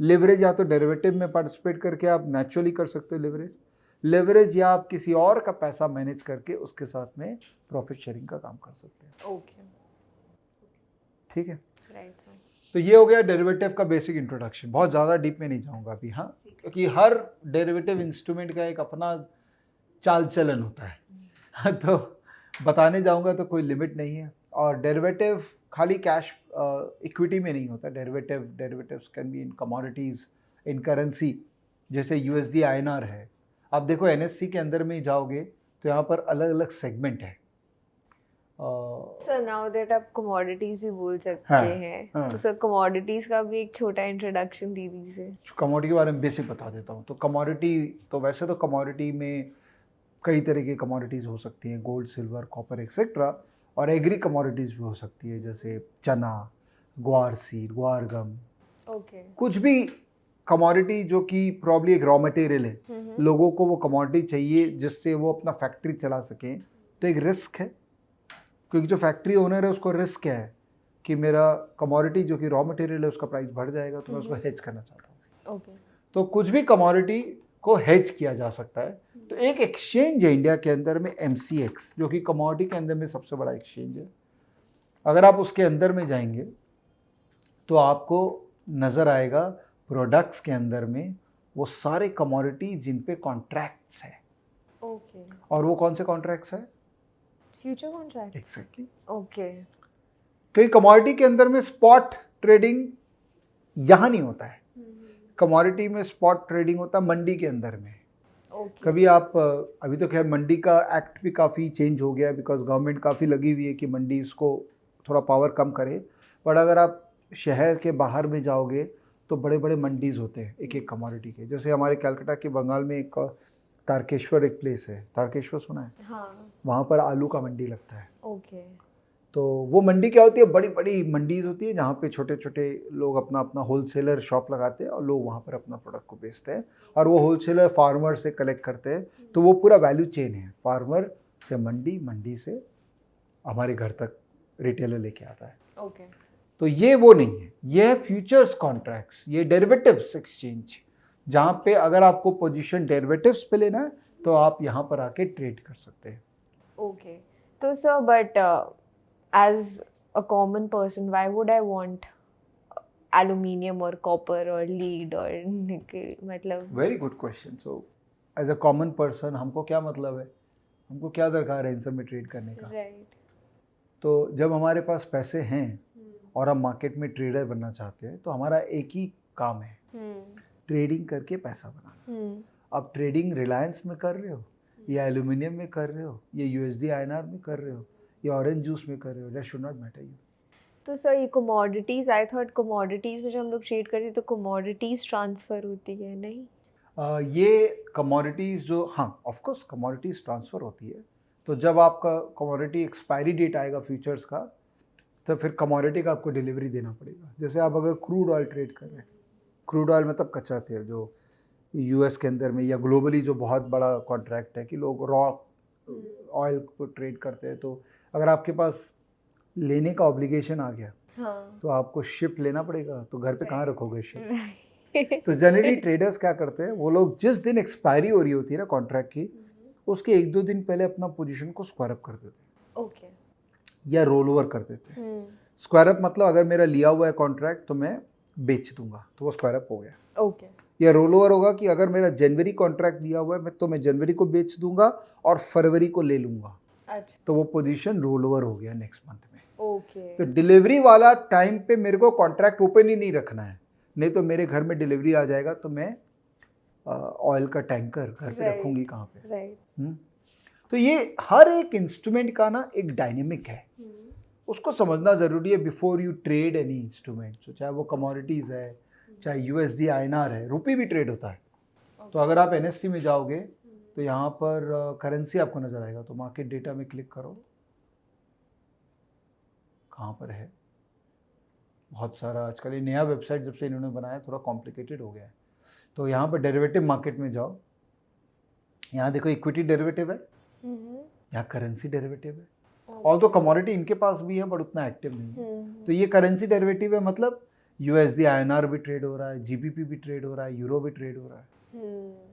[SPEAKER 1] लिवरेज या तो डेरिवेटिव में पार्टिसिपेट करके आप नेचुरली कर सकते हो लिवरेज या आप किसी और का पैसा मैनेज करके उसके साथ में प्रॉफिट शेयरिंग का काम कर सकते हैं।
[SPEAKER 2] ओके।
[SPEAKER 1] ठीक है,
[SPEAKER 2] राइट।
[SPEAKER 1] तो ये हो गया डेरिवेटिव का बेसिक इंट्रोडक्शन। बहुत ज़्यादा डीप में नहीं जाऊंगा अभी। हाँ, क्योंकि हर डेरिवेटिव इंस्ट्रूमेंट का एक अपना चाल चलन होता है तो बताने जाऊंगा तो कोई लिमिट नहीं है। और डेरिवेटिव खाली कैश इक्विटी में नहीं होता। Derivatives can be in commodities, in currency, जैसे USD INR है। आप देखो NSE के अंदर में ही जाओगे तो यहाँ पर अलग अलग सेगमेंट है।
[SPEAKER 2] सर नाउ दैट आप कमोडिटीज भी बोल सकते हैं, तो सर कमोडिटीज का भी एक छोटा इंट्रोडक्शन दे दीजिए।
[SPEAKER 1] कमोडिटी के बारे में बेसिक बता देता हूँ। तो कमोडिटी, तो वैसे तो कमोडिटी में कई तरह की कमोडिटीज़ हो सकती हैं, गोल्ड, सिल्वर, कॉपर एक्सेट्रा। और एग्री कमोडिटीज़ भी हो सकती है, जैसे चना, ग्वार सीड, ग्वार गम।
[SPEAKER 2] ओके।
[SPEAKER 1] कुछ भी कमोडिटी जो कि प्रॉब्ली एक रॉ मटेरियल है, लोगों को वो कमोडिटी चाहिए जिससे वो अपना फैक्ट्री चला सकें, तो एक रिस्क है। क्योंकि जो फैक्ट्री ओनर है उसको रिस्क क्या है कि मेरा कमोडिटी जो कि रॉ मटेरियल है उसका प्राइस बढ़ जाएगा, तो मैं उसको हेज करना चाहता हूँ।
[SPEAKER 2] ओके।
[SPEAKER 1] तो कुछ भी कमोडिटी को हेज किया जा सकता है। तो एक एक्सचेंज है इंडिया के अंदर में MCX, जो कि कमोडिटी के अंदर में सबसे बड़ा एक्सचेंज है। अगर आप उसके अंदर में जाएंगे तो आपको नज़र आएगा प्रोडक्ट्स के अंदर में वो सारे कमोडिटी जिन पे कॉन्ट्रैक्ट्स है।
[SPEAKER 2] ओके।
[SPEAKER 1] और वो कौन से कॉन्ट्रैक्ट्स है?
[SPEAKER 2] Future contract.
[SPEAKER 1] एग्जैक्टली।
[SPEAKER 2] ओके।
[SPEAKER 1] क्योंकि कमोडिटी के अंदर में स्पॉट ट्रेडिंग यहाँ नहीं होता है। कमोडिटी में स्पॉट ट्रेडिंग होता है मंडी के अंदर में।
[SPEAKER 2] ओके।
[SPEAKER 1] कभी आप अभी तो खैर मंडी का एक्ट भी काफ़ी चेंज हो गया है, बिकॉज गवर्नमेंट काफ़ी लगी हुई है कि मंडी इसको थोड़ा पावर कम करे। बट अगर आप शहर के बाहर में जाओगे तो बड़े बड़े मंडीज़ होते हैं एक एक कमोडिटी के। जैसे हमारे कलकत्ता के बंगाल में एक तारकेश्वर एक प्लेस है, तारकेश्वर सुना है?
[SPEAKER 2] हाँ।
[SPEAKER 1] वहाँ पर आलू का मंडी लगता है।
[SPEAKER 2] ओके।
[SPEAKER 1] तो वो मंडी क्या होती है? बड़ी बड़ी मंडीज़ होती है जहाँ पे छोटे छोटे लोग अपना अपना होलसेलर शॉप लगाते हैं और लोग वहाँ पर अपना प्रोडक्ट को बेचते हैं, और वो होलसेलर फार्मर से कलेक्ट करते हैं। तो वो पूरा वैल्यू चेन है, फार्मर से मंडी, मंडी से हमारे घर तक रिटेलर लेके आता है।
[SPEAKER 2] ओके।
[SPEAKER 1] तो ये वो नहीं है, ये है फ्यूचर्स कॉन्ट्रैक्ट्स, ये डेरिवेटिव्स एक्सचेंज, जहाँ पे अगर आपको पोजीशन डेरिवेटिव्स पे लेना है तो आप यहाँ पर आके ट्रेड कर सकते हैं।
[SPEAKER 2] ओके। तो sir, but as a common person, why would I want aluminium or copper or lead or nickel? मतलब
[SPEAKER 1] very good question. So as a common person हमको क्या मतलब है, हमको क्या दरकार है इन सब में ट्रेड करने का?
[SPEAKER 2] राइट।
[SPEAKER 1] तो जब हमारे पास पैसे हैं और हम मार्केट में ट्रेडर बनना चाहते हैं तो हमारा एक ही काम है, ट्रेडिंग करके पैसा बनाना। आप ट्रेडिंग रिलायंस में कर रहे हो, या एल्यूमिनियम में कर रहे हो, या USD INR में कर रहे हो, या ऑरेंज जूस में कर रहे हो, that should not matter you.
[SPEAKER 2] तो सर ये कमोडिटीज, आई थॉट कमोडिटीज में जब हम लोग ट्रेड करते हैं तो कमोडिटीज ट्रांसफर होती है, नहीं?
[SPEAKER 1] ये कमोडिटीज़ जो, हाँ ऑफ कोर्स कमोडिटीज़ ट्रांसफ़र होती है। तो जब आपका कमोडिटी एक्सपायरी डेट आएगा फ्यूचर्स का, तो फिर कमोडिटी का आपको डिलीवरी देना पड़ेगा। जैसे आप अगर क्रूड ऑयल ट्रेड कर रहे हैं, क्रूड ऑयल मतलब कच्चा तेल, जो US के अंदर में या ग्लोबली जो बहुत बड़ा कॉन्ट्रैक्ट है कि लोग रॉ ऑयल को ट्रेड करते हैं, तो अगर आपके पास लेने का ऑब्लिगेशन आ गया
[SPEAKER 2] हाँ।
[SPEAKER 1] तो आपको शिप लेना पड़ेगा, तो घर पे कहाँ रखोगे शिप?
[SPEAKER 2] Right.
[SPEAKER 1] तो जनरली ट्रेडर्स क्या करते हैं, वो लोग जिस दिन एक्सपायरी हो रही होती है ना कॉन्ट्रैक्ट की, उसके 1-2 दिन पहले अपना पोजीशन को स्क्वायर अप कर देते हैं
[SPEAKER 2] ओके।
[SPEAKER 1] या रोल ओवर कर देते हैं। स्क्वायर अप मतलब अगर मेरा लिया हुआ है कॉन्ट्रैक्ट तो मैं बेच दूंगा, तो वो स्क्वायर अप हो गया।
[SPEAKER 2] ओके।
[SPEAKER 1] या रोल ओवर होगा कि अगर मेरा जनवरी कॉन्ट्रैक्ट लिया हुआ है तो मैं जनवरी को बेच दूंगा और फरवरी को ले लूंगा,
[SPEAKER 2] अच्छा।
[SPEAKER 1] तो वो पोजीशन रोल ओवर हो गया नेक्स्ट मंथ में।
[SPEAKER 2] ओके।
[SPEAKER 1] तो डिलीवरी वाला टाइम पे मेरे को कॉन्ट्रैक्ट ओपन ही नहीं रखना है, नहीं तो मेरे घर में डिलीवरी आ जाएगा तो मैं ऑयल का टैंकर घर पे रखूंगी कहाँ पे?
[SPEAKER 2] राइट।
[SPEAKER 1] तो ये हर एक इंस्ट्रूमेंट का ना एक डायनेमिक है, उसको समझना ज़रूरी है before you trade any instrument. तो चाहे वो कमोडिटीज़ है, चाहे USD INR है, रुपी भी ट्रेड होता है। तो अगर आप NSE में जाओगे तो यहाँ पर करेंसी आपको नज़र आएगा, तो मार्केट डेटा में क्लिक करो, कहाँ पर है, बहुत सारा आजकल ये नया वेबसाइट जब से इन्होंने बनाया थोड़ा कॉम्प्लिकेटेड हो गया है। तो यहाँ पर डेरिवेटिव मार्केट में जाओ, यहाँ देखो इक्विटी डेरिवेटिव है, यहाँ करेंसी डेरिवेटिव है। ऑल तो कमोडिटी इनके पास भी है बट उतना एक्टिव नहीं है। तो ये करेंसी डेरिवेटिव है, मतलब USD INR भी ट्रेड हो रहा है, GBP भी ट्रेड हो रहा है, यूरो भी ट्रेड हो रहा है।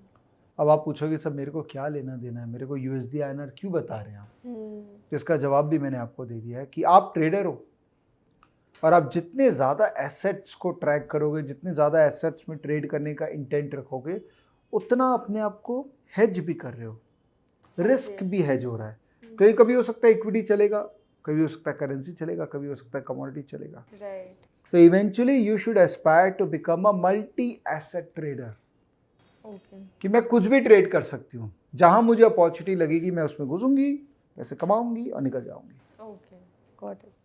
[SPEAKER 1] अब आप पूछोगे सब मेरे को क्या लेना देना है, मेरे को USD INR क्यों बता रहे हैं आप? तो इसका जवाब भी मैंने आपको दे दिया है कि आप ट्रेडर हो और आप जितने ज़्यादा एसेट्स को ट्रैक करोगे, जितने ज़्यादा एसेट्स में ट्रेड करने का इंटेंट रखोगे, उतना अपने आप को हेज भी कर रहे हो, रिस्क भी हेज हो रहा है। कभी कभी हो सकता है इक्विटी चलेगा, कभी हो सकता है करेंसी चलेगा, कभी हो सकता है कमोडिटी चलेगा।
[SPEAKER 2] राइट।
[SPEAKER 1] तो eventually you should aspire to become a multi asset trader, कि मैं कुछ भी ट्रेड कर सकती हूँ, जहाँ मुझे अपॉर्चुनिटी लगेगी मैं उसमें घुसूंगी, पैसे कमाऊंगी और निकल जाऊंगी।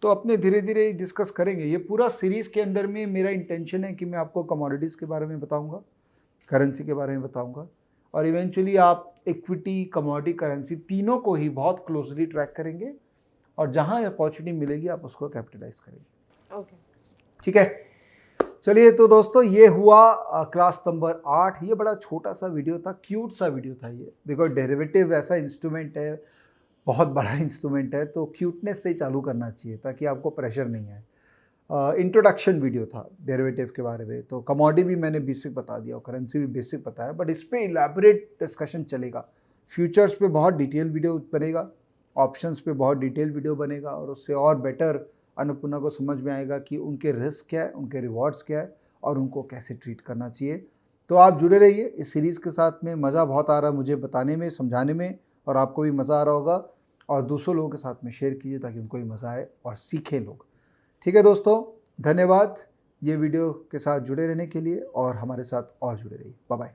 [SPEAKER 1] तो अपने धीरे धीरे डिस्कस करेंगे। ये पूरा सीरीज के अंदर में मेरा इंटेंशन है कि मैं आपको कमोडिटीज़ के बारे में बताऊंगा, करेंसी के बारे में बताऊंगा, और इवेंचुअली आप इक्विटी, कमोडिटी, करेंसी तीनों को ही बहुत क्लोजली ट्रैक करेंगे और जहाँ अपॉर्चुनिटी मिलेगी आप उसको कैपिटलाइज करेंगे।
[SPEAKER 2] ओके।
[SPEAKER 1] ठीक है, चलिए तो दोस्तों ये हुआ क्लास नंबर 8। ये बड़ा छोटा सा वीडियो था, क्यूट सा वीडियो था ये, बिकॉज डेरिवेटिव ऐसा इंस्ट्रूमेंट है बहुत बड़ा इंस्ट्रूमेंट है, तो क्यूटनेस से ही चालू करना चाहिए ताकि आपको प्रेशर नहीं आए। इंट्रोडक्शन वीडियो था डेरिवेटिव के बारे में, तो कमोडिटी भी मैंने बेसिक बता दिया और करेंसी भी बेसिक बताया, बट इस पर इलेबोरेट डिस्कशन चलेगा। फ्यूचर्स पे बहुत डिटेल वीडियो बनेगा, ऑप्शंस पे बहुत डिटेल वीडियो बनेगा, और उससे और बेटर अन्नपूर्णा को समझ में आएगा कि उनके रिस्क क्या है, उनके रिवॉर्ड्स क्या है और उनको कैसे ट्रीट करना चाहिए। तो आप जुड़े रहिए इस सीरीज़ के साथ में। मज़ा बहुत आ रहा है मुझे बताने में, समझाने में, और आपको भी मज़ा आ रहा होगा। और दूसरों लोगों के साथ में शेयर कीजिए ताकि उनको भी मज़ा आए और सीखें लोग। ठीक है दोस्तों, धन्यवाद ये वीडियो के साथ जुड़े रहने के लिए, और हमारे साथ और जुड़े रहिए। Bye bye.